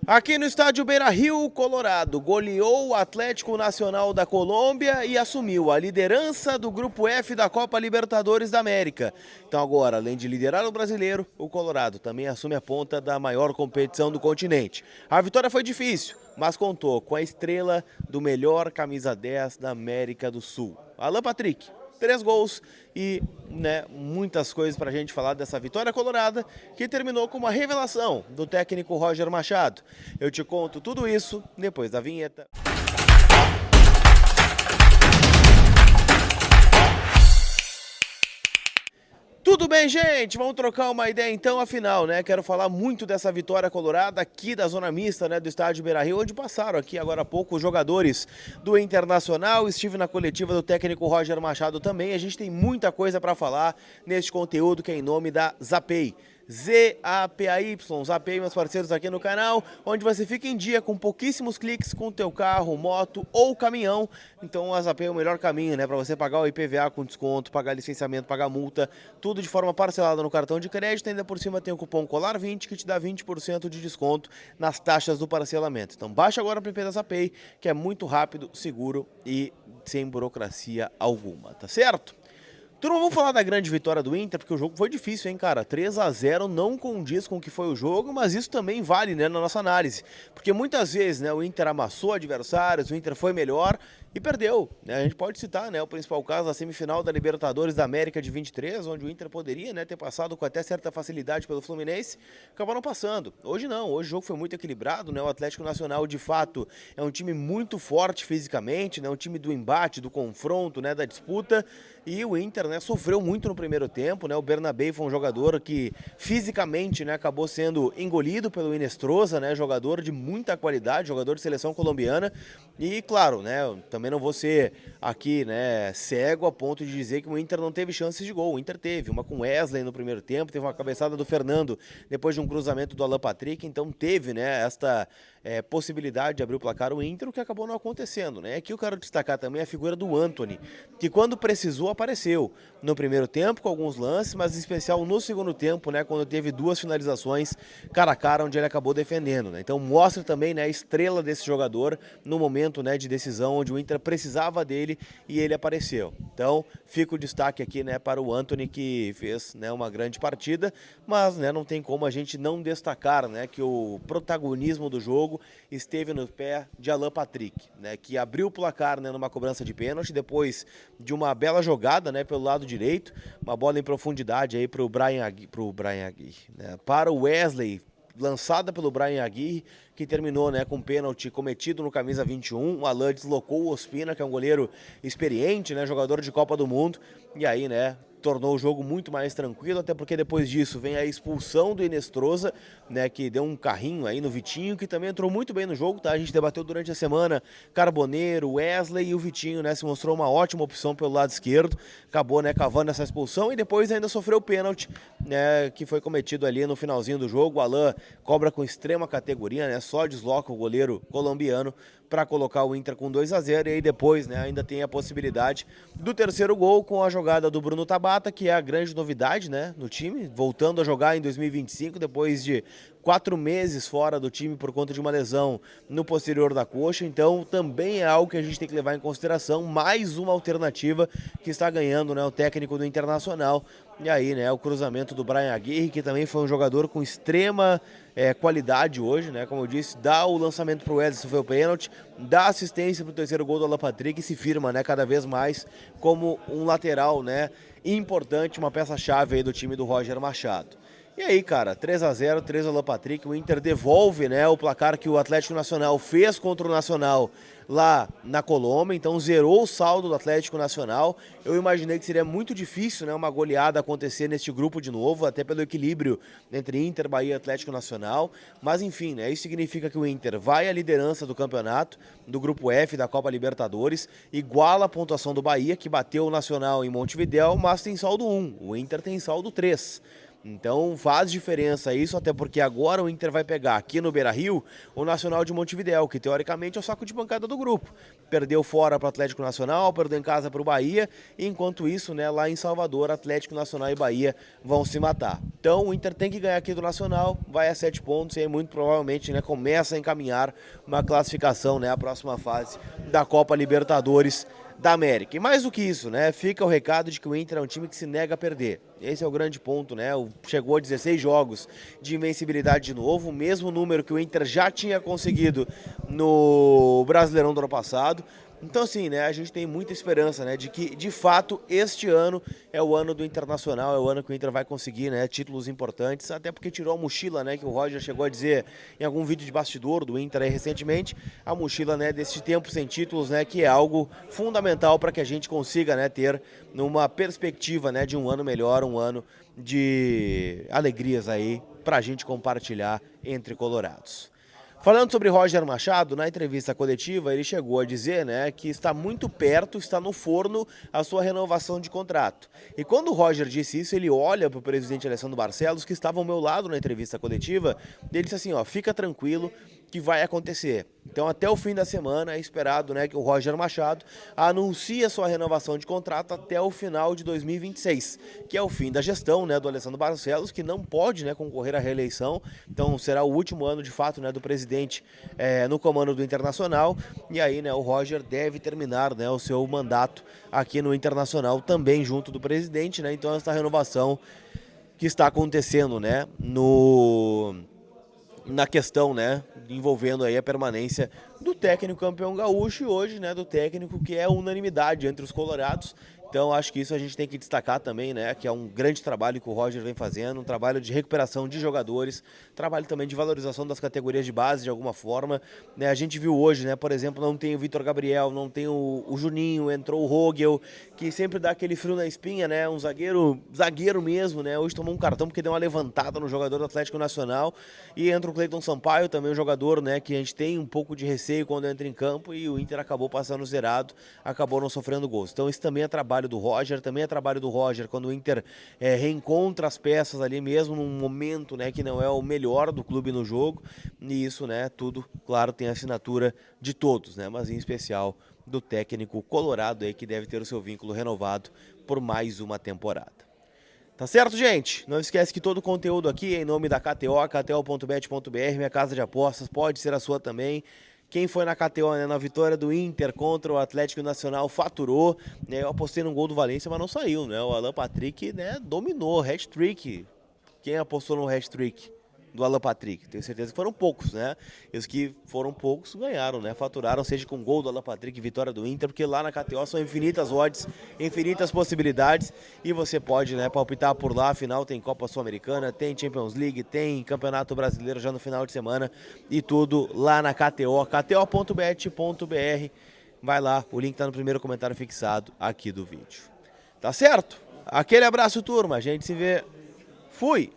Aqui no estádio Beira-Rio, Colorado goleou o Atlético Nacional da Colômbia e assumiu a liderança do Grupo F da Copa Libertadores da América. Então agora, além de liderar o brasileiro, o Colorado também assume a ponta da maior competição do continente. A vitória foi difícil, mas contou com a estrela do melhor camisa 10 da América do Sul, Alan Patrick. 3 gols e muitas coisas para a gente falar dessa vitória colorada, que terminou com uma revelação do técnico Roger Machado. Eu te conto tudo isso depois da vinheta. Tudo bem, gente? Vamos trocar uma ideia então, afinal, Quero falar muito dessa vitória colorada aqui da zona mista, do estádio Beira-Rio, onde passaram aqui agora há pouco os jogadores do Internacional. Estive na coletiva do técnico Roger Machado também. A gente tem muita coisa para falar neste conteúdo que é em nome da Zapay. Z-A-P-A-Y, Zapay, meus parceiros aqui no canal, onde você fica em dia com pouquíssimos cliques com o teu carro, moto ou caminhão. Então a Zapay é o melhor caminho, para você pagar o IPVA com desconto, pagar licenciamento, pagar multa, tudo de forma parcelada no cartão de crédito. Ainda por cima tem o cupom COLAR20 que te dá 20% de desconto nas taxas do parcelamento. Então baixa agora o app da Zapay, que é muito rápido, seguro e sem burocracia alguma, tá certo? Turma, vamos falar da grande vitória do Inter, porque o jogo foi difícil, hein, cara? 3-0 não condiz com o que foi o jogo, mas isso também vale, na nossa análise. Porque muitas vezes, o Inter amassou adversários, o Inter foi melhor e perdeu, A gente pode citar, o principal caso da semifinal da Libertadores da América de 23, onde o Inter poderia, ter passado com até certa facilidade pelo Fluminense, acabou não passando. Hoje não, hoje o jogo foi muito equilibrado, O Atlético Nacional, de fato, é um time muito forte fisicamente, um time do embate, do confronto, da disputa, e o Inter, sofreu muito no primeiro tempo, O Bernabé foi um jogador que fisicamente, acabou sendo engolido pelo Inestrosa, jogador de muita qualidade, jogador de seleção colombiana. E claro, também não vou ser aqui, cego a ponto de dizer que o Inter não teve chances de gol. O Inter teve uma com Wesley no primeiro tempo, teve uma cabeçada do Fernando depois de um cruzamento do Alan Patrick, então teve, esta possibilidade de abrir o placar o Inter, o que acabou não acontecendo, Aqui eu quero destacar também a figura do Antony, que quando precisou apareceu no primeiro tempo com alguns lances, mas em especial no segundo tempo, quando teve 2 finalizações cara a cara, onde ele acabou defendendo, Então mostra também, a estrela desse jogador no momento, de decisão, onde o Inter precisava dele e ele apareceu. Então fica o destaque aqui, para o Antony, que fez, uma grande partida, mas, não tem como a gente não destacar, que o protagonismo do jogo esteve no pé de Alan Patrick, que abriu o placar, numa cobrança de pênalti, depois de uma bela jogada, pelo lado direito, uma bola em profundidade aí para o Wesley, lançada pelo Brian Aguirre, que terminou, com pênalti cometido no camisa 21. O Alan deslocou o Ospina, que é um goleiro experiente, jogador de Copa do Mundo, e aí, tornou o jogo muito mais tranquilo, até porque depois disso vem a expulsão do Inestrosa, que deu um carrinho aí no Vitinho, que também entrou muito bem no jogo, tá? A gente debateu durante a semana Carboneiro, Wesley, e o Vitinho, se mostrou uma ótima opção pelo lado esquerdo, acabou, cavando essa expulsão e depois ainda sofreu o pênalti, que foi cometido ali no finalzinho do jogo. O Alan cobra com extrema categoria, só desloca o goleiro colombiano para colocar o Inter com 2-0, e aí depois, ainda tem a possibilidade do terceiro gol com a jogada do Bruno Tabata, que é a grande novidade, no time, voltando a jogar em 2025, depois de 4 meses fora do time por conta de uma lesão no posterior da coxa. Então também é algo que a gente tem que levar em consideração, mais uma alternativa que está ganhando, o técnico do Internacional. E aí, o cruzamento do Brian Aguirre, que também foi um jogador com extrema qualidade hoje, como eu disse, dá o lançamento para o Wesley, sofreu o pênalti, dá assistência para o terceiro gol do Alan Patrick e se firma, cada vez mais como um lateral, importante, uma peça-chave aí do time do Roger Machado. E aí, cara, 3-0, 3 Alan Patrick, o Inter devolve, o placar que o Atlético Nacional fez contra o Nacional lá na Colômbia, então zerou o saldo do Atlético Nacional. Eu imaginei que seria muito difícil, uma goleada acontecer neste grupo de novo, até pelo equilíbrio entre Inter, Bahia e Atlético Nacional, mas enfim, isso significa que o Inter vai à liderança do campeonato, do grupo F da Copa Libertadores, iguala a pontuação do Bahia, que bateu o Nacional em Montevidéu, mas tem saldo 1, o Inter tem saldo 3. Então faz diferença isso, até porque agora o Inter vai pegar aqui no Beira-Rio o Nacional de Montevidéu, que teoricamente é o saco de pancada do grupo. Perdeu fora para o Atlético Nacional, perdeu em casa para o Bahia, e enquanto isso, né, lá em Salvador, Atlético Nacional e Bahia vão se matar. Então o Inter tem que ganhar aqui do Nacional, vai a 7 pontos e aí muito provavelmente, né, começa a encaminhar uma classificação, né, a próxima fase da Copa Libertadores da América. E mais do que isso, né, fica o recado de que o Inter é um time que se nega a perder. Esse é o grande ponto, né? Chegou a 16 jogos de invencibilidade de novo, o mesmo número que o Inter já tinha conseguido no Brasileirão do ano passado. Então assim, né, a gente tem muita esperança, né, de que de fato este ano é o ano do Internacional, é o ano que o Inter vai conseguir, né, títulos importantes, até porque tirou a mochila, né, que o Roger chegou a dizer em algum vídeo de bastidor do Inter aí recentemente, a mochila, né, desse tempo sem títulos, né, que é algo fundamental para que a gente consiga, né, ter uma perspectiva, né, de um ano melhor, um ano de alegrias aí para a gente compartilhar entre colorados. Falando sobre Roger Machado, na entrevista coletiva, ele chegou a dizer, né, que está muito perto, está no forno a sua renovação de contrato. E quando o Roger disse isso, ele olha para o presidente Alessandro Barcelos, que estava ao meu lado na entrevista coletiva, e ele disse assim, ó, fica tranquilo que vai acontecer. Então até o fim da semana é esperado, né, que o Roger Machado anuncie a sua renovação de contrato até o final de 2026, que é o fim da gestão, né, do Alessandro Barcelos, que não pode, né, concorrer à reeleição. Então será o último ano de fato, né, do presidente no comando do Internacional, e aí, né, o Roger deve terminar, né, o seu mandato aqui no Internacional também junto do presidente, né? Então essa renovação que está acontecendo, né, na questão, né, envolvendo aí a permanência do técnico campeão gaúcho e hoje, né, do técnico que é unanimidade entre os colorados. Então acho que isso a gente tem que destacar também, né, que é um grande trabalho que o Roger vem fazendo, um trabalho de recuperação de jogadores, trabalho também de valorização das categorias de base de alguma forma, né? A gente viu hoje, né, por exemplo, não tem o Vitor Gabriel, não tem o Juninho, entrou o Rogel, que sempre dá aquele frio na espinha, né, um zagueiro mesmo, né, hoje tomou um cartão porque deu uma levantada no jogador do Atlético Nacional, e entra o Cleiton Sampaio, também um jogador, né, que a gente tem um pouco de receio quando entra em campo, e o Inter acabou passando zerado, acabou não sofrendo gols. Então isso também é trabalho do Roger, também é trabalho do Roger quando o Inter reencontra as peças ali mesmo num momento, né, que não é o melhor do clube no jogo, e isso, né, tudo, claro, tem a assinatura de todos, né, mas em especial do técnico colorado aí que deve ter o seu vínculo renovado por mais uma temporada. Tá certo, gente? Não esquece que todo o conteúdo aqui é em nome da KTO, kto.bet.br, minha casa de apostas, pode ser a sua também. Quem foi na KTO, né, na vitória do Inter contra o Atlético Nacional faturou, né? Eu apostei num gol do Valência, mas não saiu, né? O Alan Patrick, né, dominou, hat-trick. Quem apostou no hat-trick do Alan Patrick? Tenho certeza que foram poucos, né? E os que foram poucos ganharam, né? Faturaram, seja com gol do Alan Patrick, vitória do Inter, porque lá na KTO são infinitas odds, infinitas possibilidades, e você pode, né, palpitar por lá. Afinal, tem Copa Sul-Americana, tem Champions League, tem Campeonato Brasileiro já no final de semana, e tudo lá na KTO, kto.bet.br. Vai lá, o link tá no primeiro comentário fixado aqui do vídeo. Tá certo? Aquele abraço, turma. A gente se vê. Fui!